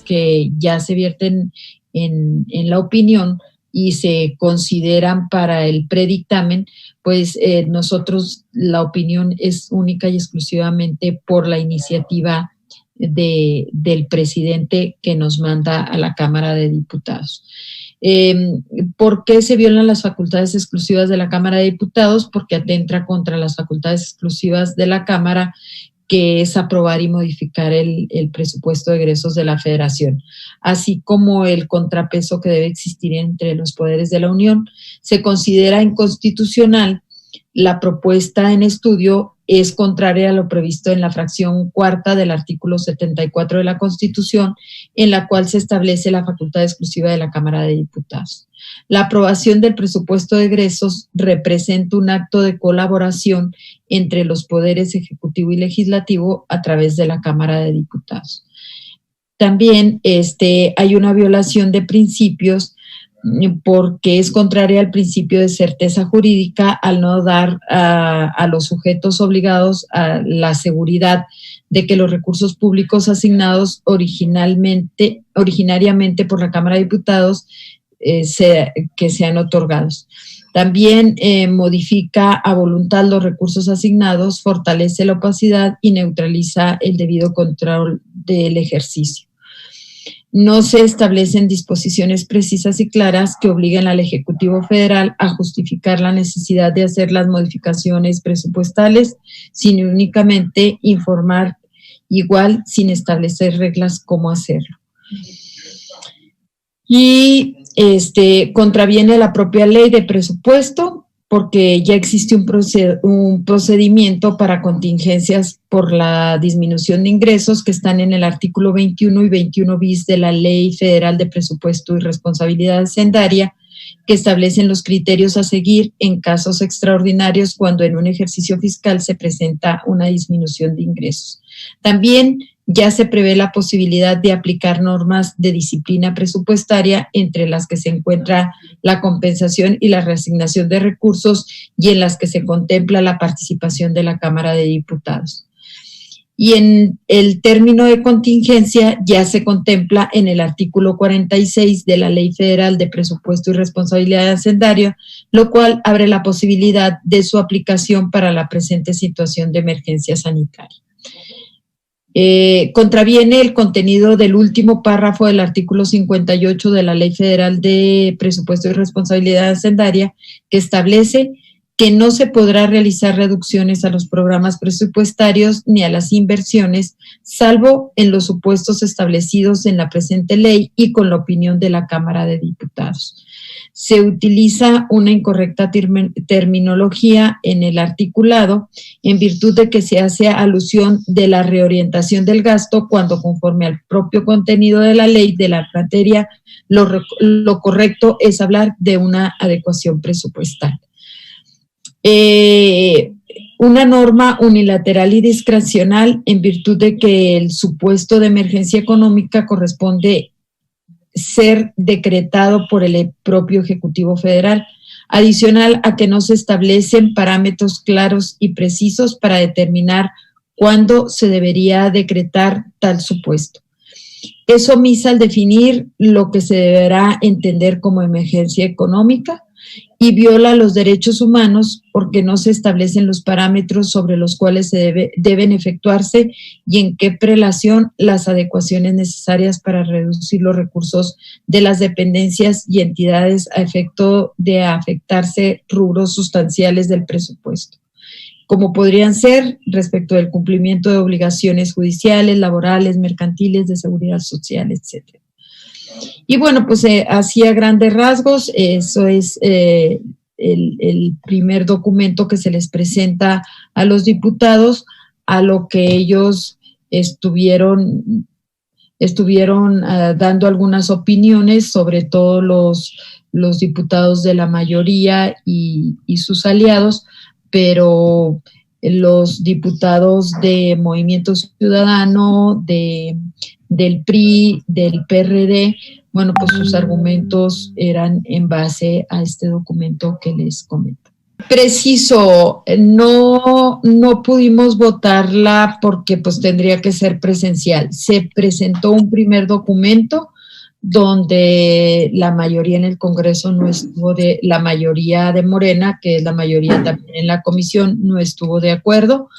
que ya se vierten en la opinión y se consideran para el predictamen, pues nosotros la opinión es única y exclusivamente por la iniciativa del presidente que nos manda a la Cámara de Diputados. ¿Por qué se violan las facultades exclusivas de la Cámara de Diputados? Porque atenta contra las facultades exclusivas de la Cámara, que es aprobar y modificar el presupuesto de egresos de la Federación, así como el contrapeso que debe existir entre los poderes de la Unión. Se considera inconstitucional. La propuesta en estudio es contraria a lo previsto en la fracción cuarta del artículo 74 de la Constitución, en la cual se establece la facultad exclusiva de la Cámara de Diputados. La aprobación del presupuesto de egresos representa un acto de colaboración entre los poderes ejecutivo y legislativo a través de la Cámara de Diputados. También hay una violación de principios porque es contraria al principio de certeza jurídica al no dar a los sujetos obligados a la seguridad de que los recursos públicos asignados originariamente por la Cámara de Diputados que sean otorgados. También modifica a voluntad los recursos asignados, fortalece la opacidad y neutraliza el debido control del ejercicio. No se establecen disposiciones precisas y claras que obliguen al Ejecutivo Federal a justificar la necesidad de hacer las modificaciones presupuestales, sino únicamente informar igual sin establecer reglas cómo hacerlo. Y contraviene la propia ley de presupuesto porque ya existe un procedimiento para contingencias por la disminución de ingresos que están en el artículo 21 y 21 bis de la Ley Federal de Presupuesto y Responsabilidad Hacendaria, que establecen los criterios a seguir en casos extraordinarios cuando en un ejercicio fiscal se presenta una disminución de ingresos. También ya se prevé la posibilidad de aplicar normas de disciplina presupuestaria, entre las que se encuentra la compensación y la reasignación de recursos y en las que se contempla la participación de la Cámara de Diputados. Y en el término de contingencia ya se contempla en el artículo 46 de la Ley Federal de Presupuesto y Responsabilidad Hacendaria, lo cual abre la posibilidad de su aplicación para la presente situación de emergencia sanitaria. Contraviene el contenido del último párrafo del artículo 58 de la Ley Federal de Presupuesto y Responsabilidad Hacendaria, que establece que no se podrá realizar reducciones a los programas presupuestarios ni a las inversiones, salvo en los supuestos establecidos en la presente ley y con la opinión de la Cámara de Diputados. Se utiliza una incorrecta terminología en el articulado, en virtud de que se hace alusión de la reorientación del gasto, cuando conforme al propio contenido de la ley de la materia, lo correcto es hablar de una adecuación presupuestal. Una norma unilateral y discrecional, en virtud de que el supuesto de emergencia económica corresponde ser decretado por el propio Ejecutivo Federal, adicional a que no se establecen parámetros claros y precisos para determinar cuándo se debería decretar tal supuesto. Es omisa al definir lo que se deberá entender como emergencia económica y viola los derechos humanos porque no se establecen los parámetros sobre los cuales deben efectuarse y en qué prelación las adecuaciones necesarias para reducir los recursos de las dependencias y entidades a efecto de afectarse rubros sustanciales del presupuesto, como podrían ser respecto del cumplimiento de obligaciones judiciales, laborales, mercantiles, de seguridad social, etc. Y bueno, pues así a grandes rasgos, eso es el primer documento que se les presenta a los diputados, a lo que ellos estuvieron dando algunas opiniones, sobre todo los diputados de la mayoría y sus aliados, pero los diputados de Movimiento Ciudadano, del PRI, del PRD, bueno, pues sus argumentos eran en base a este documento que les comento. Preciso, no pudimos votarla porque pues tendría que ser presencial. Se presentó un primer documento donde la mayoría en el Congreso no estuvo la mayoría de Morena, que es la mayoría también en la comisión, no estuvo de acuerdo.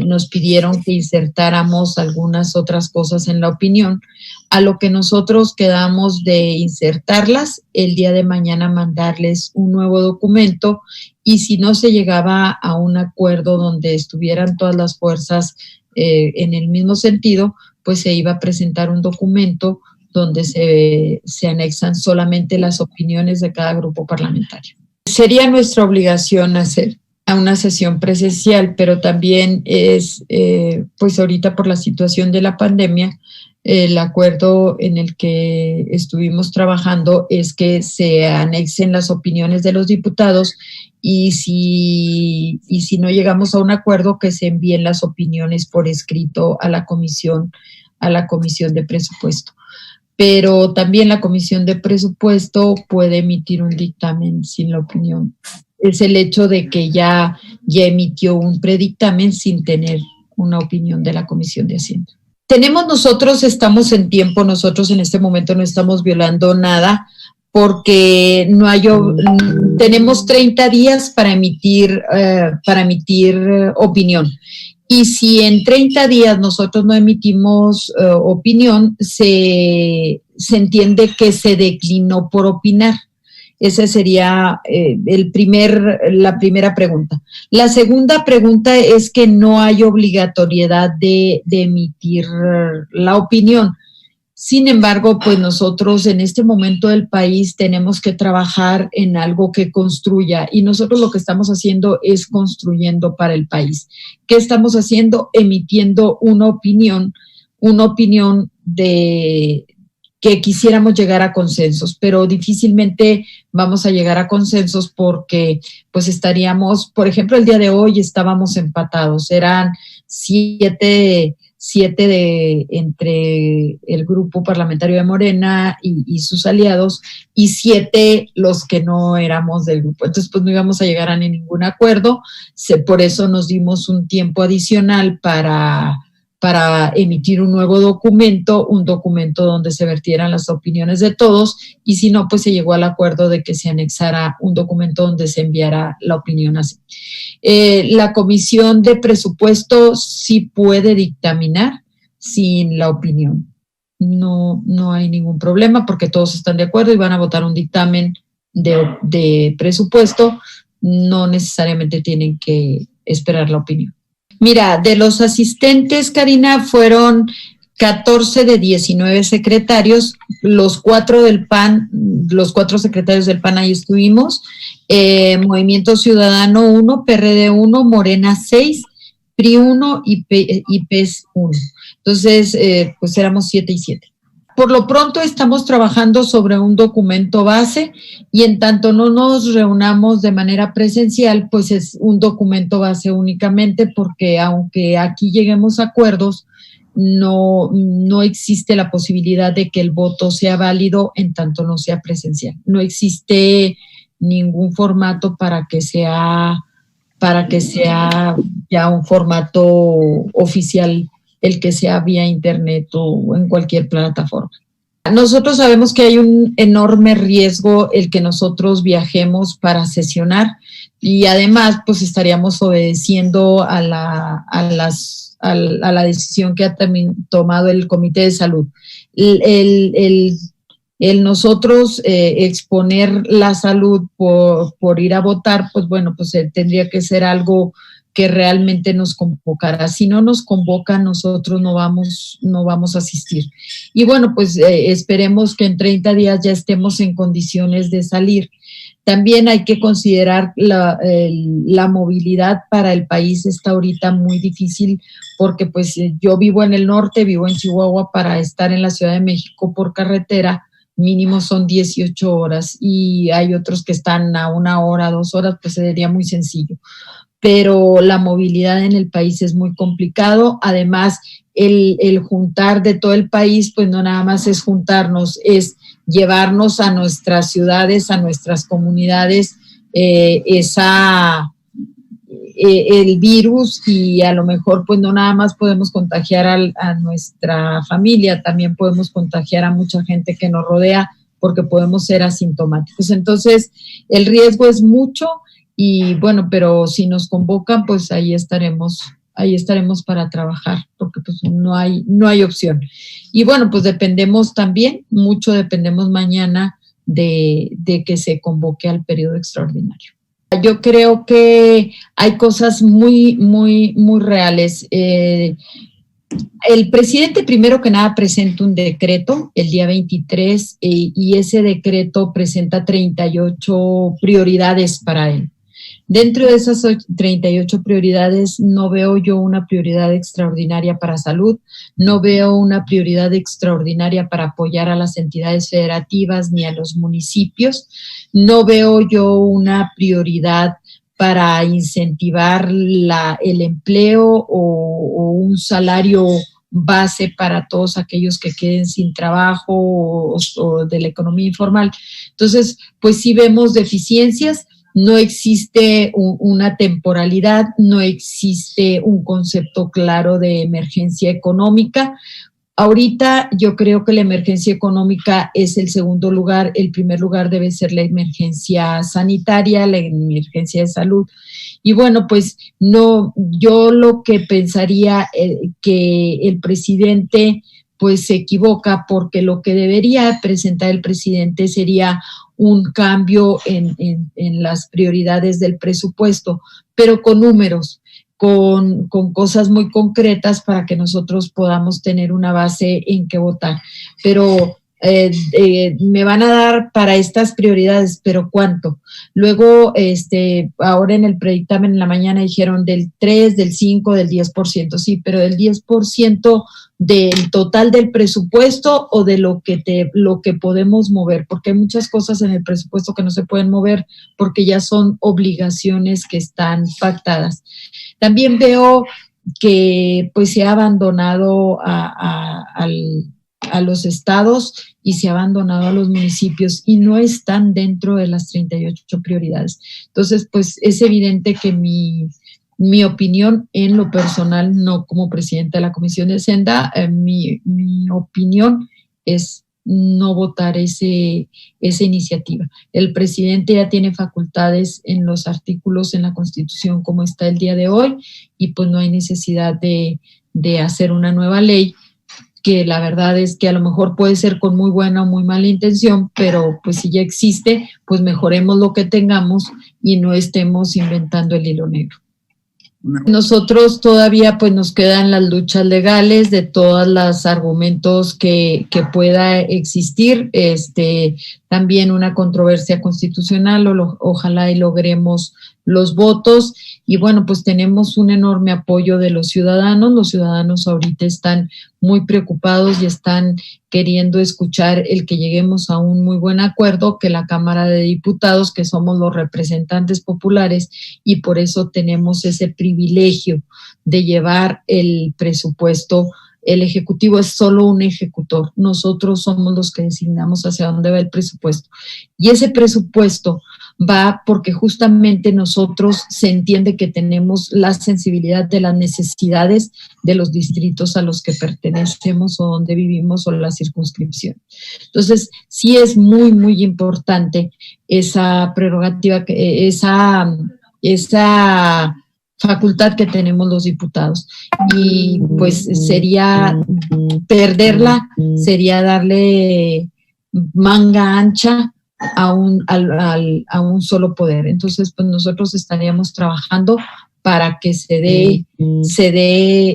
Nos pidieron que insertáramos algunas otras cosas en la opinión, a lo que nosotros quedamos de insertarlas, el día de mañana mandarles un nuevo documento, y si no se llegaba a un acuerdo donde estuvieran todas las fuerzas en el mismo sentido, pues se iba a presentar un documento donde se anexan solamente las opiniones de cada grupo parlamentario. Sería nuestra obligación hacer a una sesión presencial, pero también es, pues ahorita por la situación de la pandemia, el acuerdo en el que estuvimos trabajando es que se anexen las opiniones de los diputados y si no llegamos a un acuerdo, que se envíen las opiniones por escrito a la comisión de presupuesto. Pero también la comisión de presupuesto puede emitir un dictamen sin la opinión. Es el hecho de que ya emitió un predictamen sin tener una opinión de la Comisión de Hacienda. Estamos en tiempo, nosotros en este momento no estamos violando nada porque tenemos 30 días para emitir opinión. Y si en 30 días nosotros no emitimos opinión, se entiende que se declinó por opinar. Esa sería la primera pregunta. La segunda pregunta es que no hay obligatoriedad de emitir la opinión. Sin embargo, pues nosotros en este momento del país tenemos que trabajar en algo que construya, y nosotros lo que estamos haciendo es construyendo para el país. ¿Qué estamos haciendo? Emitiendo una opinión de que quisiéramos llegar a consensos, pero difícilmente vamos a llegar a consensos porque pues estaríamos, por ejemplo, el día de hoy estábamos empatados, eran 7 entre el grupo parlamentario de Morena y sus aliados, y 7 los que no éramos del grupo. Entonces, pues no íbamos a llegar a ningún acuerdo. Por eso nos dimos un tiempo adicional para emitir un nuevo documento, un documento donde se vertieran las opiniones de todos, y si no, pues se llegó al acuerdo de que se anexara un documento donde se enviara la opinión así. La comisión de presupuesto sí puede dictaminar sin la opinión. No hay ningún problema porque todos están de acuerdo y van a votar un dictamen de presupuesto. No necesariamente tienen que esperar la opinión. Mira, de los asistentes, Karina, fueron 14 de 19 secretarios, los 4 del PAN, los 4 secretarios del PAN ahí estuvimos, Movimiento Ciudadano 1, PRD 1, Morena 6, PRI 1 y PES 1. Entonces, pues éramos 7 y 7. Por lo pronto estamos trabajando sobre un documento base, y en tanto no nos reunamos de manera presencial, pues es un documento base únicamente, porque aunque aquí lleguemos a acuerdos, no existe la posibilidad de que el voto sea válido en tanto no sea presencial. No existe ningún formato para que sea ya un formato oficial el que sea vía internet o en cualquier plataforma. Nosotros sabemos que hay un enorme riesgo el que nosotros viajemos para sesionar, y además pues estaríamos obedeciendo a la decisión que ha tomado el Comité de Salud. El nosotros exponer la salud por ir a votar, pues bueno, pues tendría que ser algo que realmente nos convocara. Si no nos convoca, nosotros no vamos a asistir. Y bueno, pues esperemos que en 30 días ya estemos en condiciones de salir. También hay que considerar la movilidad para el país está ahorita muy difícil, porque pues yo vivo en el norte, vivo en Chihuahua, para estar en la Ciudad de México por carretera, mínimo son 18 horas, y hay otros que están a 1 hora, 2 horas, pues sería muy sencillo. Pero la movilidad en el país es muy complicado. Además, el juntar de todo el país, pues no nada más es juntarnos, es llevarnos a nuestras ciudades, a nuestras comunidades, el virus, y a lo mejor pues no nada más podemos contagiar a nuestra familia, también podemos contagiar a mucha gente que nos rodea porque podemos ser asintomáticos. Entonces, el riesgo es mucho y bueno, pero si nos convocan, pues ahí estaremos para trabajar, porque pues no hay opción. Y bueno, pues mucho dependemos mañana de que se convoque al periodo extraordinario. Yo creo que hay cosas muy, muy, muy reales. El presidente, primero que nada, presenta un decreto el día 23 y ese decreto presenta 38 prioridades para él. Dentro de esas 38 prioridades no veo yo una prioridad extraordinaria para salud, no veo una prioridad extraordinaria para apoyar a las entidades federativas ni a los municipios, no veo yo una prioridad para incentivar el empleo o un salario base para todos aquellos que queden sin trabajo o de la economía informal. Entonces, pues sí vemos deficiencias. No existe una temporalidad, no existe un concepto claro de emergencia económica. Ahorita yo creo que la emergencia económica es el segundo lugar, el primer lugar debe ser la emergencia sanitaria, la emergencia de salud. Y bueno, pues no, yo lo que pensaría que el presidente pues se equivoca, porque lo que debería presentar el presidente sería un cambio en las prioridades del presupuesto, pero con números, con cosas muy concretas para que nosotros podamos tener una base en que votar. Pero me van a dar para estas prioridades, pero ¿cuánto? Luego, ahora en el predictamen en la mañana dijeron del 3, del 5, del 10%, sí, pero del 10% del total del presupuesto o de lo que podemos mover, porque hay muchas cosas en el presupuesto que no se pueden mover porque ya son obligaciones que están pactadas. También veo que pues se ha abandonado a los estados y se ha abandonado a los municipios y no están dentro de las 38 prioridades. Entonces, pues es evidente que mi opinión en lo personal, no como presidenta de la Comisión de Hacienda, mi opinión es no votar esa iniciativa. El presidente ya tiene facultades en los artículos en la Constitución como está el día de hoy y pues no hay necesidad de hacer una nueva ley, que la verdad es que a lo mejor puede ser con muy buena o muy mala intención, pero pues si ya existe, pues mejoremos lo que tengamos y no estemos inventando el hilo negro. Nosotros todavía pues nos quedan las luchas legales de todos los argumentos que pueda existir, también una controversia constitucional, ojalá y logremos los votos. Y bueno, pues tenemos un enorme apoyo de los ciudadanos ahorita están muy preocupados y están queriendo escuchar el que lleguemos a un muy buen acuerdo, que la Cámara de Diputados, que somos los representantes populares y por eso tenemos ese privilegio de llevar el presupuesto. El Ejecutivo es solo un ejecutor, nosotros somos los que designamos hacia dónde va el presupuesto. Y ese presupuesto va porque justamente nosotros se entiende que tenemos la sensibilidad de las necesidades de los distritos a los que pertenecemos o donde vivimos o la circunscripción. Entonces, sí es muy, muy importante esa prerrogativa, esa facultad que tenemos los diputados. Y pues sería perderla, sería darle manga ancha a un solo poder. Entonces, pues nosotros estaríamos trabajando para que se dé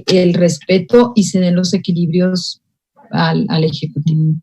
el respeto y se den los equilibrios al Ejecutivo.